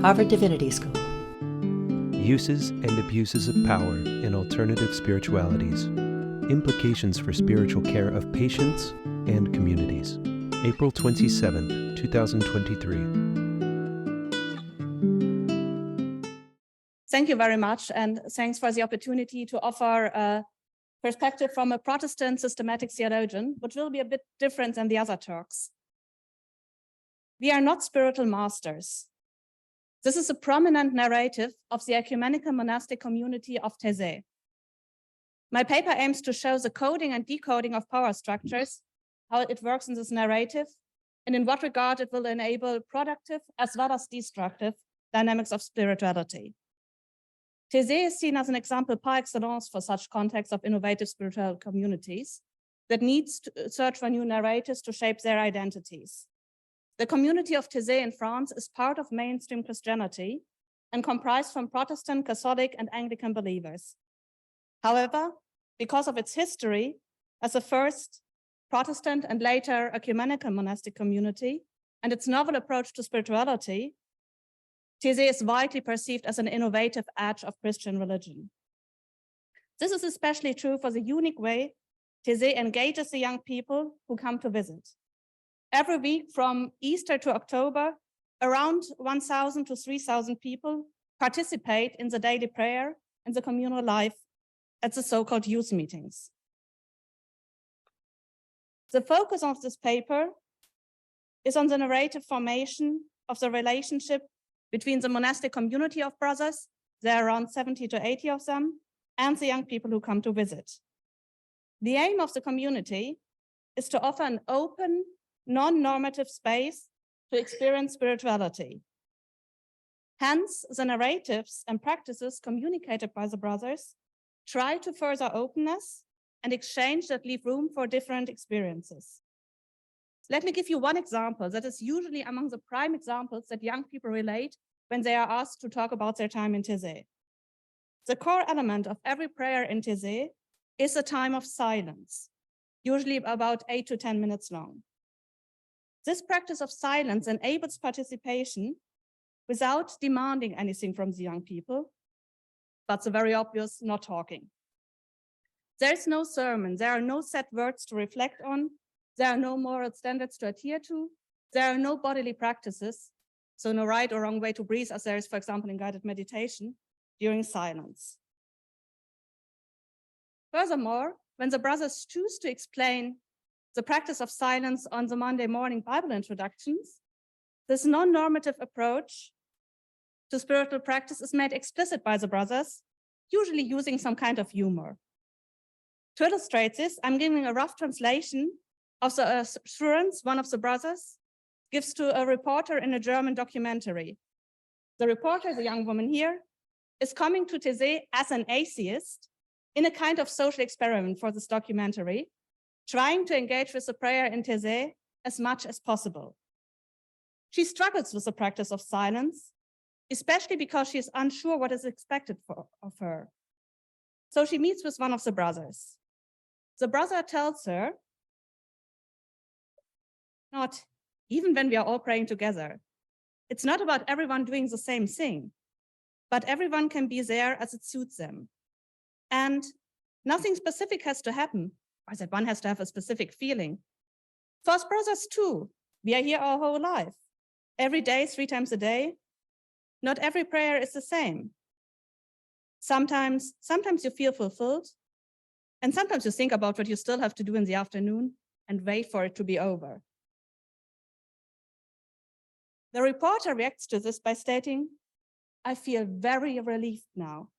Harvard Divinity School. Uses and abuses of power in alternative spiritualities. Implications for spiritual care of patients and communities. April 27th, 2023. Thank you very much, and thanks for the opportunity to offer a perspective from a Protestant systematic theologian, which will be a bit different than the other talks. We are not spiritual masters. This is a prominent narrative of the ecumenical monastic community of Taizé. My paper aims to show the coding and decoding of power structures, how it works in this narrative, and in what regard it will enable productive as well as destructive dynamics of spirituality. Taizé is seen as an example par excellence for such contexts of innovative spiritual communities that needs to search for new narratives to shape their identities. The community of Taizé in France is part of mainstream Christianity and comprised from Protestant, Catholic, and Anglican believers. However, because of its history as a first Protestant and later ecumenical monastic community and its novel approach to spirituality, Taizé is widely perceived as an innovative edge of Christian religion. This is especially true for the unique way Taizé engages the young people who come to visit. Every week from Easter to October, around 1,000 to 3,000 people participate in the daily prayer and the communal life at the so-called youth meetings. The focus of this paper is on the narrative formation of the relationship between the monastic community of brothers, there are around 70 to 80 of them, and the young people who come to visit. The aim of the community is to offer an open, non-normative space to experience spirituality. Hence, the narratives and practices communicated by the brothers try to further openness and exchange that leave room for different experiences. Let me give you one example that is usually among the prime examples that young people relate when they are asked to talk about their time in Taizé. The core element of every prayer in Taizé is a time of silence, usually about 8 to 10 minutes long. This practice of silence enables participation without demanding anything from the young people, but the very obvious, not talking. There is no sermon, there are no set words to reflect on, there are no moral standards to adhere to, there are no bodily practices, so no right or wrong way to breathe, as there is, for example, in guided meditation during silence. Furthermore, when the brothers choose to explain the practice of silence on the Monday morning Bible introductions, this non-normative approach to spiritual practice is made explicit by the brothers, usually using some kind of humor. To illustrate this, I'm giving a rough translation of the assurance one of the brothers gives to a reporter in a German documentary. The reporter, the young woman here, is coming to Taizé as an atheist in a kind of social experiment for this documentary, trying to engage with the prayer in Taizé as much as possible. She struggles with the practice of silence, especially because she is unsure what is expected of her. So she meets with one of the brothers. The brother tells her, not even when we are all praying together, it's not about everyone doing the same thing, but everyone can be there as it suits them. And nothing specific has to happen, or that one has to have a specific feeling. For us brothers too, we are here our whole life. Every day, 3 times a day. Not every prayer is the same. Sometimes you feel fulfilled, and sometimes you think about what you still have to do in the afternoon and wait for it to be over. The reporter reacts to this by stating, I feel very relieved now.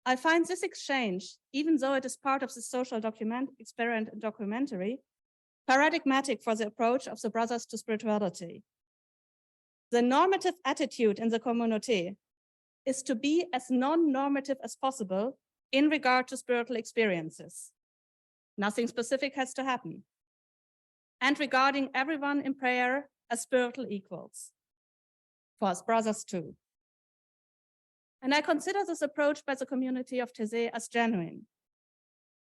I find this exchange, even though it is part of the social experiment and documentary, paradigmatic for the approach of the brothers to spirituality. The normative attitude in the communauté is to be as non-normative as possible in regard to spiritual experiences. Nothing specific has to happen. And regarding everyone in prayer as spiritual equals. For us brothers too. And I consider this approach by the community of Taizé as genuine.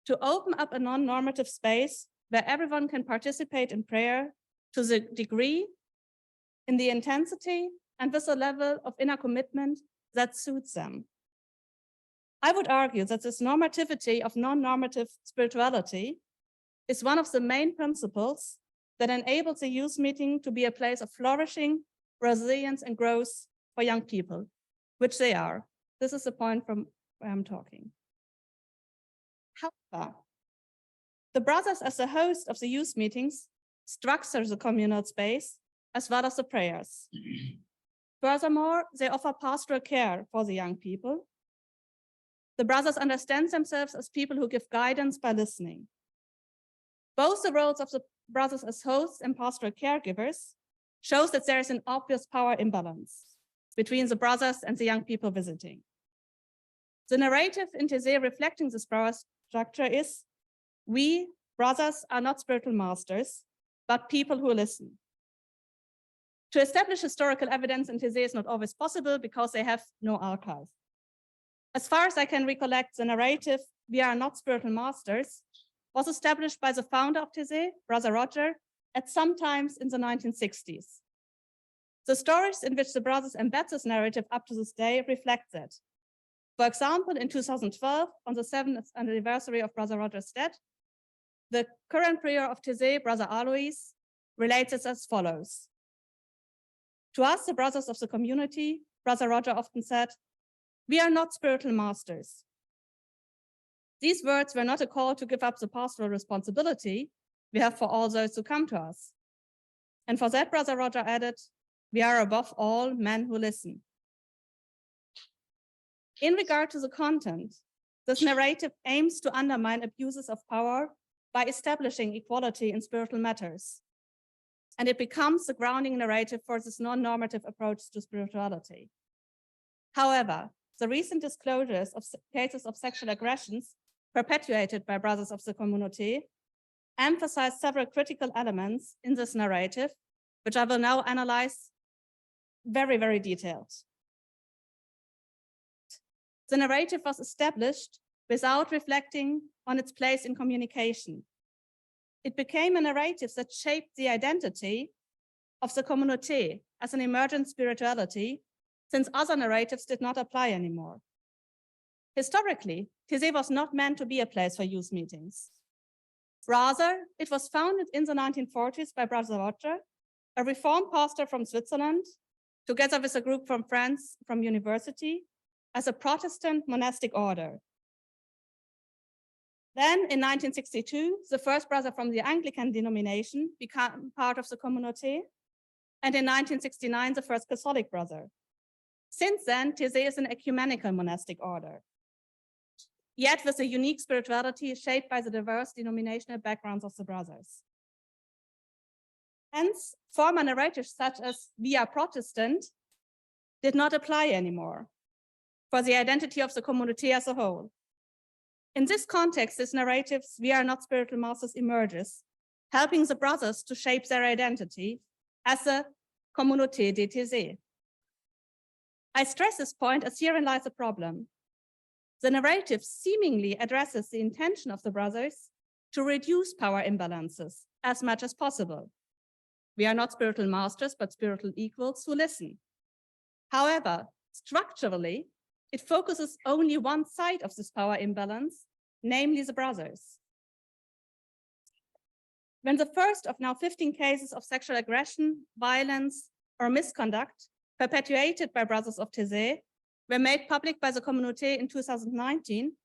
To open up a non-normative space where everyone can participate in prayer to the degree, in the intensity, and with a level of inner commitment that suits them. I would argue that this normativity of non-normative spirituality is one of the main principles that enables the youth meeting to be a place of flourishing, resilience, and growth for young people, which they are. This is the point from where I'm talking. However, the brothers as the host of the youth meetings structure the communal space as well as the prayers. Furthermore, they offer pastoral care for the young people. The brothers understand themselves as people who give guidance by listening. Both the roles of the brothers as hosts and pastoral caregivers shows that there is an obvious power imbalance between the brothers and the young people visiting. The narrative in Taizé reflecting this power structure is, we, brothers, are not spiritual masters, but people who listen. To establish historical evidence in Taizé is not always possible because they have no archive. As far as I can recollect, the narrative, we are not spiritual masters, was established by the founder of Taizé, Brother Roger, at some times in the 1960s. The stories in which the brothers embed this narrative up to this day reflect that. For example, in 2012, on the 7th anniversary of Brother Roger's death, the current prior of Taizé, Brother Alois, relates it as follows. To us, the brothers of the community, Brother Roger often said, we are not spiritual masters. These words were not a call to give up the pastoral responsibility we have for all those who come to us. And for that, Brother Roger added, we are above all men who listen. In regard to the content, this narrative aims to undermine abuses of power by establishing equality in spiritual matters. And it becomes the grounding narrative for this non-normative approach to spirituality. However, the recent disclosures of cases of sexual aggressions perpetuated by brothers of the community emphasize several critical elements in this narrative, which I will now analyze very, very detailed. The narrative was established without reflecting on its place in communication. It became a narrative that shaped the identity of the community as an emergent spirituality, since other narratives did not apply anymore. Historically, Taizé was not meant to be a place for youth meetings. Rather, it was founded in the 1940s by Brother Roger, a reformed pastor from Switzerland, together with a group from France from university, as a Protestant monastic order. Then in 1962, the first brother from the Anglican denomination became part of the community, and in 1969, the first Catholic brother. Since then, Taizé is an ecumenical monastic order, yet with a unique spirituality shaped by the diverse denominational backgrounds of the brothers. Hence, former narratives such as "we are Protestant" did not apply anymore for the identity of the community as a whole. In this context, this narrative's "we are not spiritual masters" emerges, helping the brothers to shape their identity as a communauté de Taizé. I stress this point as herein lies the problem. The narrative seemingly addresses the intention of the brothers to reduce power imbalances as much as possible. We are not spiritual masters, but spiritual equals who listen. However, structurally, it focuses only one side of this power imbalance, namely the brothers. When the first of now 15 cases of sexual aggression, violence, or misconduct perpetuated by brothers of Taizé were made public by the communauté in 2019,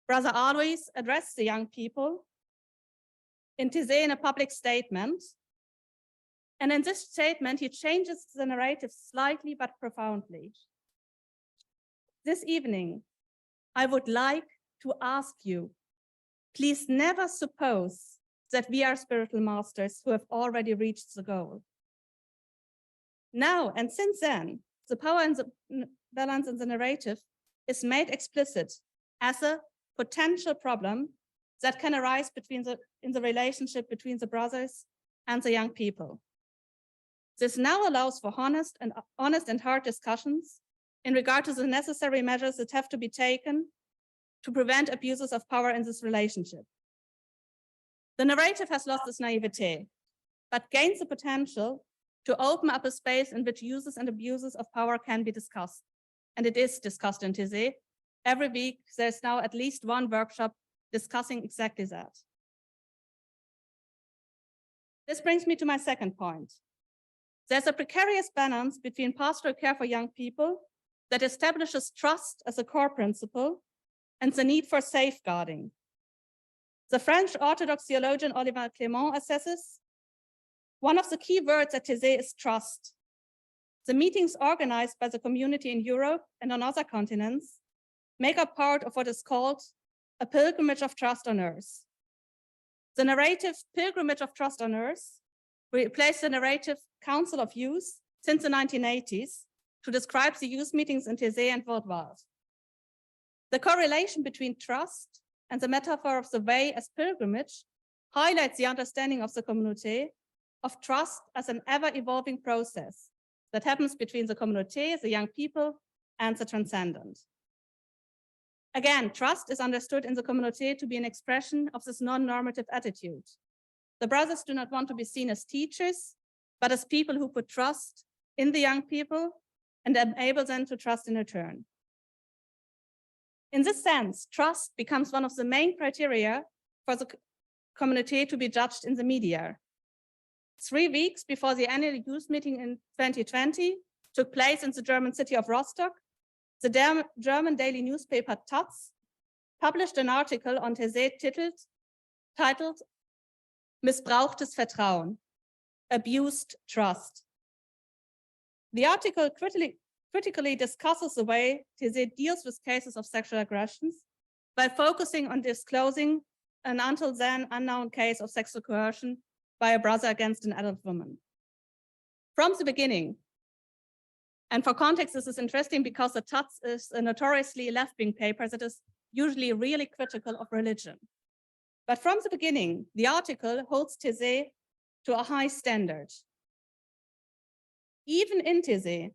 Brother Alois addressed the young people in Taizé in a public statement. And in this statement, he changes the narrative slightly but profoundly. This evening, I would like to ask you, please never suppose that we are spiritual masters who have already reached the goal. Now, and since then, the power and the balance in the narrative is made explicit as a potential problem that can arise in the relationship between the brothers and the young people. This now allows for honest and hard discussions in regard to the necessary measures that have to be taken to prevent abuses of power in this relationship. The narrative has lost its naivete, but gains the potential to open up a space in which uses and abuses of power can be discussed. And it is discussed in Taizé. Every week, there's now at least one workshop discussing exactly that. This brings me to my second point. There's a precarious balance between pastoral care for young people that establishes trust as a core principle and the need for safeguarding. The French Orthodox theologian Olivier Clément assesses, one of the key words at Taizé is trust. The meetings organized by the community in Europe and on other continents make up part of what is called a pilgrimage of trust on earth. The narrative pilgrimage of trust on earth replaced the narrative Council of Youth since the 1980s to describe the youth meetings in Taizé and worldwide. The correlation between trust and the metaphor of the way as pilgrimage highlights the understanding of the communauté of trust as an ever-evolving process that happens between the communauté, the young people, and the transcendent. Again, trust is understood in the communauté to be an expression of this non-normative attitude. The brothers do not want to be seen as teachers, but as people who put trust in the young people and enable them to trust in return. In this sense, trust becomes one of the main criteria for the communauté to be judged in the media. 3 weeks before the annual youth meeting in 2020 took place in the German city of Rostock, the German daily newspaper Taz published an article on Taizé titled Missbrauchtes Vertrauen, Abused Trust. The article critically discusses the way Taizé deals with cases of sexual aggressions by focusing on disclosing an until then unknown case of sexual coercion by a brother against an adult woman. From the beginning, and for context, this is interesting because the Taz is a notoriously left-wing paper that is usually really critical of religion. But from the beginning, the article holds Taizé to a high standard. Even in Taizé,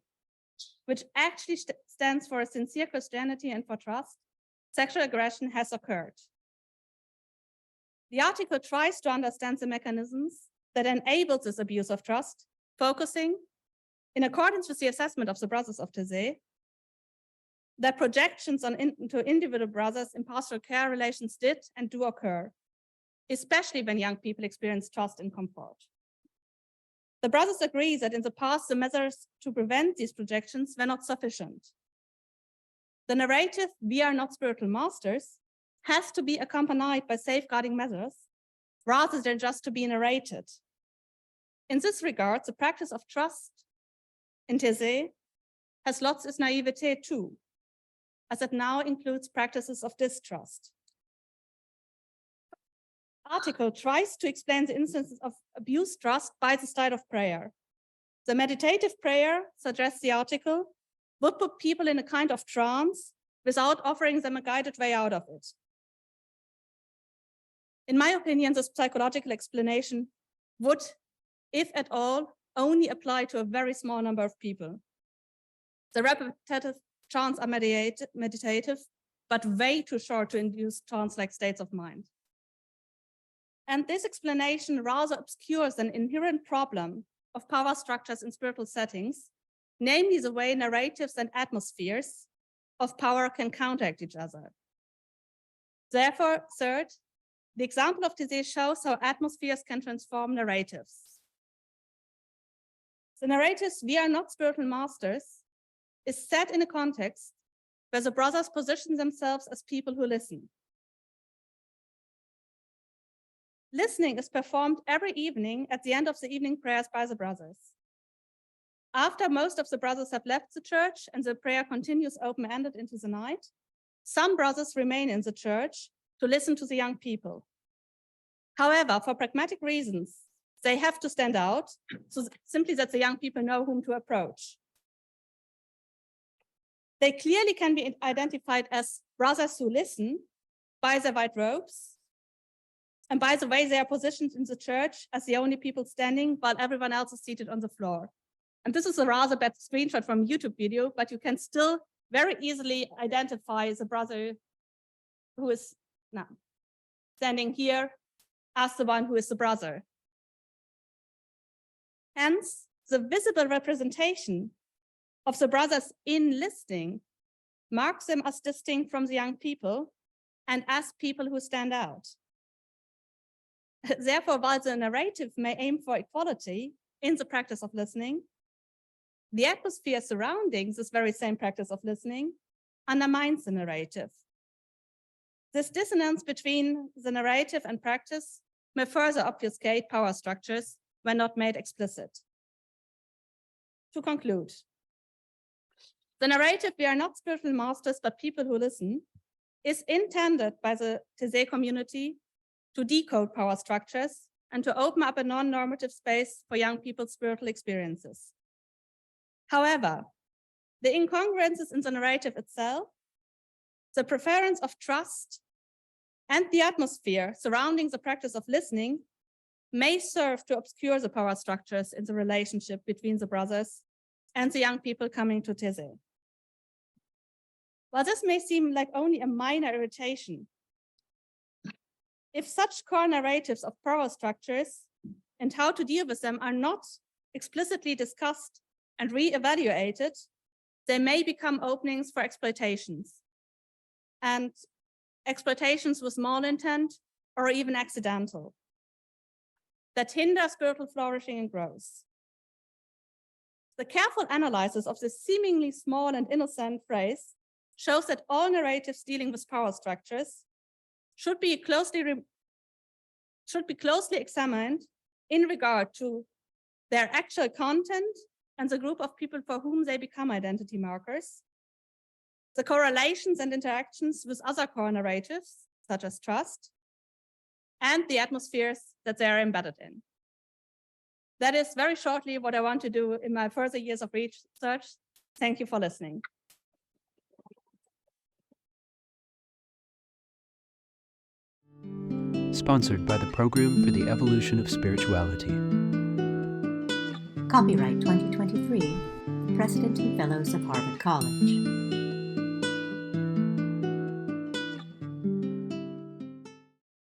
which actually stands for a sincere Christianity and for trust, sexual aggression has occurred. The article tries to understand the mechanisms that enable this abuse of trust, focusing, in accordance with the assessment of the brothers of Taizé, that projections into individual brothers in pastoral care relations did and do occur, especially when young people experience trust and comfort. The brothers agree that in the past, the measures to prevent these projections were not sufficient. The narrative, "We are not spiritual masters," has to be accompanied by safeguarding measures rather than just to be narrated. In this regard, the practice of trust in Taizé has lost its naivete too, as it now includes practices of distrust. The article tries to explain the instances of abused trust by the style of prayer. The meditative prayer, suggests the article, would put people in a kind of trance without offering them a guided way out of it. In my opinion, this psychological explanation would, if at all, only apply to a very small number of people. The repetitive chants are meditative, but way too short to induce trance-like states of mind. And this explanation rather obscures an inherent problem of power structures in spiritual settings, namely the way narratives and atmospheres of power can counteract each other. Therefore, third, the example of Taizé shows how atmospheres can transform narratives. The narratives, "We are not spiritual masters," is set in a context where the brothers position themselves as people who listen. Listening is performed every evening at the end of the evening prayers by the brothers. After most of the brothers have left the church and the prayer continues open-ended into the night, some brothers remain in the church to listen to the young people. However, for pragmatic reasons, they have to stand out, so simply that the young people know whom to approach. They clearly can be identified as brothers who listen by their white robes, and by the way, they are positioned in the church as the only people standing while everyone else is seated on the floor. And this is a rather bad screenshot from a YouTube video, but you can still very easily identify the brother who is now standing here as the one who is the brother. Hence, the visible representation of the brothers in listening marks them as distinct from the young people and as people who stand out. Therefore, while the narrative may aim for equality in the practice of listening, the atmosphere surrounding this very same practice of listening undermines the narrative. This dissonance between the narrative and practice may further obfuscate power structures when not made explicit. To conclude, the narrative, "We are not spiritual masters, but people who listen," is intended by the Taizé community to decode power structures and to open up a non-normative space for young people's spiritual experiences. However, the incongruences in the narrative itself, the preference of trust, and the atmosphere surrounding the practice of listening may serve to obscure the power structures in the relationship between the brothers and the young people coming to Taizé. While this may seem like only a minor irritation, if such core narratives of power structures and how to deal with them are not explicitly discussed and re-evaluated, they may become openings for exploitations, and exploitations with small intent or even accidental, that hinder spiritual flourishing and growth. The careful analysis of this seemingly small and innocent phrase shows that all narratives dealing with power structures should be closely examined in regard to their actual content and the group of people for whom they become identity markers, the correlations and interactions with other core narratives, such as trust, and the atmospheres that they are embedded in. That is very shortly what I want to do in my further years of research. Thank you for listening. Sponsored by the Program for the Evolution of Spirituality. Copyright 2023, President and Fellows of Harvard College.